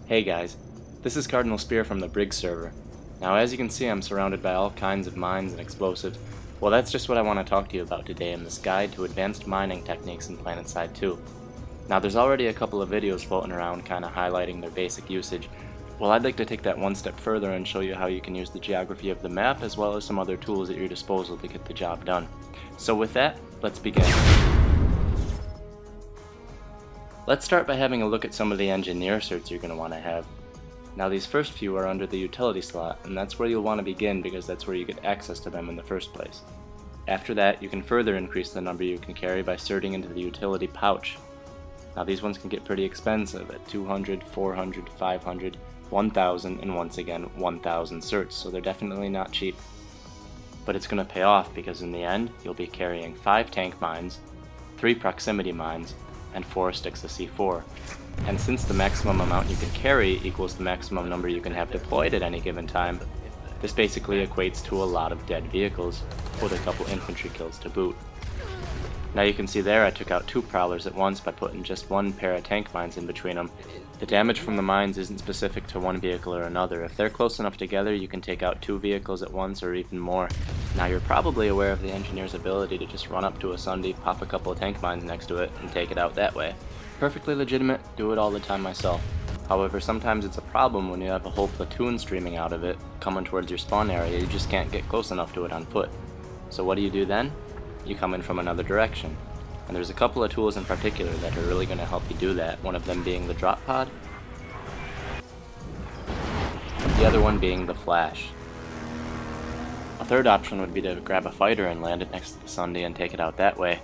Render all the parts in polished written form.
Hey guys, this is Cardinal Spear from the Brig server. Now as you can see, I'm surrounded by all kinds of mines and explosives. Well, that's just what I want to talk to you about today in this guide to advanced mining techniques in Planetside 2. Now there's already a couple of videos floating around kinda highlighting their basic usage. Well, I'd like to take that one step further and show you how you can use the geography of the map as well as some other tools at your disposal to get the job done. So with that, let's begin. Let's start by having a look at some of the engineer certs you're going to want to have. Now these first few are under the utility slot, and that's where you'll want to begin because that's where you get access to them in the first place. After that, you can further increase the number you can carry by certing into the utility pouch. Now these ones can get pretty expensive at 200, 400, 500, 1000, and once again 1000 certs, so they're definitely not cheap. But it's going to pay off because in the end, you'll be carrying 5 tank mines, 3 proximity mines, and 4 sticks of C4. And since the maximum amount you can carry equals the maximum number you can have deployed at any given time, this basically equates to a lot of dead vehicles, with a couple infantry kills to boot. Now you can see there I took out 2 prowlers at once by putting just 1 pair of tank mines in between them. The damage from the mines isn't specific to one vehicle or another. If they're close enough together, you can take out 2 vehicles at once or even more. Now you're probably aware of the engineer's ability to just run up to a Sunday, pop a couple of tank mines next to it, and take it out that way. Perfectly legitimate, do it all the time myself. However, sometimes it's a problem when you have a whole platoon streaming out of it, coming towards your spawn area. You just can't get close enough to it on foot. So what do then? You come in from another direction. And there's a couple of tools in particular that are really going to help you do that, one of them being the drop pod, the other one being the flash. A third option would be to grab a fighter and land it next to the Sunday and take it out that way.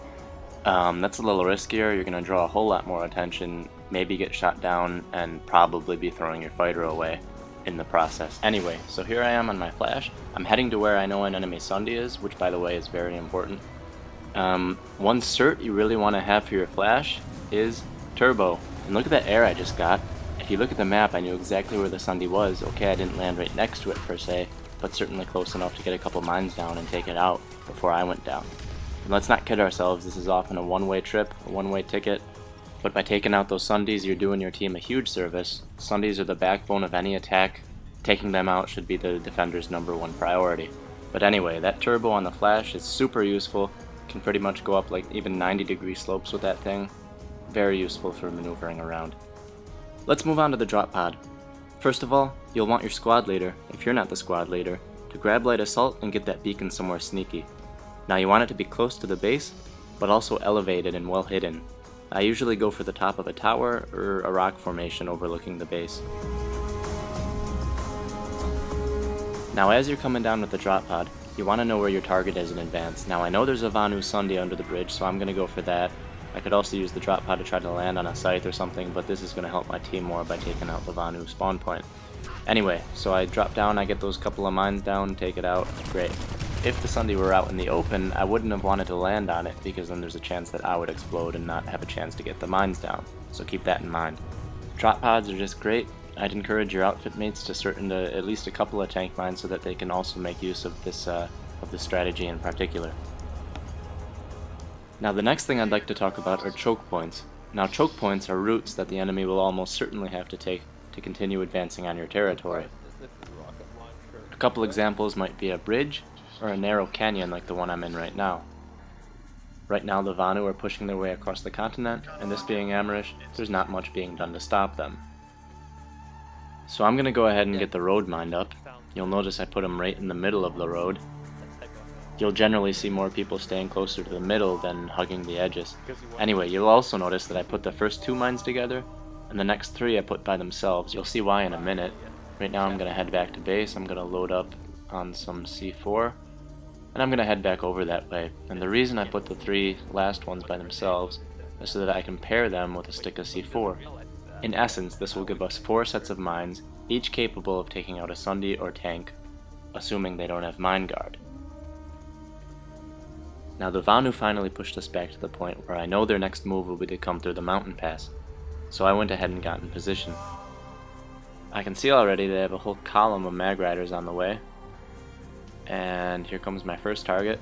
That's a little riskier, you're going to draw a whole lot more attention, maybe get shot down, and probably be throwing your fighter away in the process. Anyway, so here I am on my flash. I'm heading to where I know an enemy Sunday is, which by the way is very important. One cert you really want to have for your flash is turbo. And look at that air I just got. If you look at the map, I knew exactly where the Sunday was. Okay, I didn't land right next to it per se, but certainly close enough to get a couple mines down and take it out before I went down. And let's not kid ourselves, this is often a one-way trip, a one-way ticket, but by taking out those Sundays, you're doing your team a huge service. Sundays are the backbone of any attack. Taking them out should be the defender's #1 priority. But anyway, that turbo on the flash is super useful. Can pretty much go up like even 90-degree slopes with that thing. Very useful for maneuvering around. Let's move on to the drop pod. First of all, you'll want your squad leader, if you're not the squad leader, to grab light assault and get that beacon somewhere sneaky. Now you want it to be close to the base, but also elevated and well hidden. I usually go for the top of a tower or a rock formation overlooking the base. Now as you're coming down with the drop pod, you want to know where your target is in advance. Now I know there's a Vanu Sunday under the bridge, so I'm going to go for that. I could also use the drop pod to try to land on a scythe or something, but this is going to help my team more by taking out the Vanu spawn point. Anyway, so I drop down, I get those couple of mines down, take it out, great. If the Sunday were out in the open, I wouldn't have wanted to land on it because then there's a chance that I would explode and not have a chance to get the mines down, so keep that in mind. Drop pods are just great. I'd encourage your outfit mates to cert into at least a couple of tank mines so that they can also make use of this strategy in particular. Now the next thing I'd like to talk about are choke points. Now choke points are routes that the enemy will almost certainly have to take to continue advancing on your territory. A couple examples might be a bridge or a narrow canyon like the one I'm in right now. Right now the Vanu are pushing their way across the continent, and this being Amerish, there's not much being done to stop them. So I'm going to go ahead and get the road mined up. You'll notice I put them right in the middle of the road. You'll generally see more people staying closer to the middle than hugging the edges. Anyway, you'll also notice that I put the first 2 mines together, and the next 3 I put by themselves. You'll see why in a minute. Right now I'm going to head back to base, I'm going to load up on some C4, and I'm going to head back over that way. And the reason I put the 3 last ones by themselves is so that I can pair them with a stick of C4. In essence, this will give us 4 sets of mines, each capable of taking out a Sunday or tank, assuming they don't have mine guard. Now the Vanu finally pushed us back to the point where I know their next move will be to come through the mountain pass, so I went ahead and got in position. I can see already they have a whole column of mag riders on the way, and here comes my first target.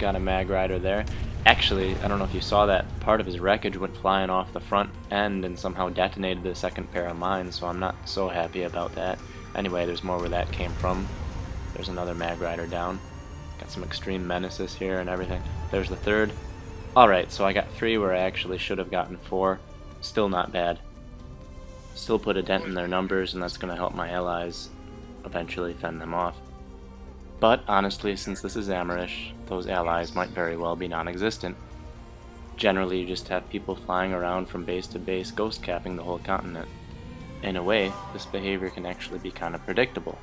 Got a mag rider there. Actually, I don't know if you saw that, part of his wreckage went flying off the front end and somehow detonated the second pair of mines, so I'm not so happy about that. Anyway, there's more where that came from. There's another Mag Rider down. Got some extreme menaces here and everything. There's the third. Alright, so I got 3 where I actually should have gotten 4. Still not bad. Still put a dent in their numbers, and that's going to help my allies eventually fend them off. But honestly, since this is Amerish, those allies might very well be non-existent. Generally, you just have people flying around from base to base, ghost capping the whole continent. In a way, this behavior can actually be kind of predictable.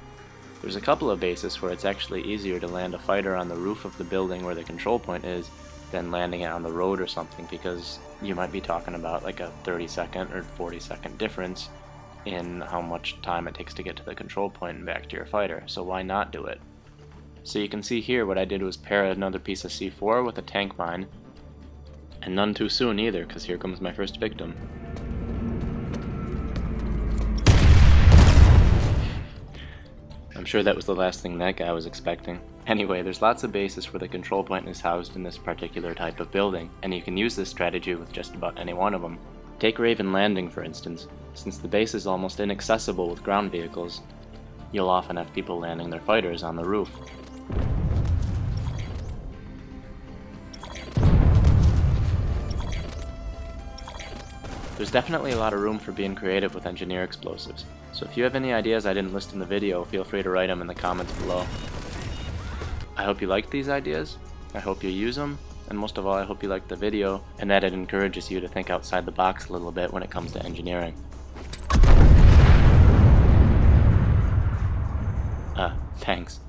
There's a couple of bases where it's actually easier to land a fighter on the roof of the building where the control point is than landing it on the road or something, because you might be talking about like a 30-second or 40-second difference in how much time it takes to get to the control point and back to your fighter, so why not do it? So you can see here what I did was pair another piece of C4 with a tank mine, and none too soon either, because here comes my first victim. I'm sure that was the last thing that guy was expecting. Anyway, there's lots of bases where the control point is housed in this particular type of building, and you can use this strategy with just about any one of them. Take Raven Landing for instance. Since the base is almost inaccessible with ground vehicles, you'll often have people landing their fighters on the roof. There's definitely a lot of room for being creative with engineer explosives, so if you have any ideas I didn't list in the video, feel free to write them in the comments below. I hope you liked these ideas, I hope you use them, and most of all I hope you liked the video, and that it encourages you to think outside the box a little bit when it comes to engineering. Thanks.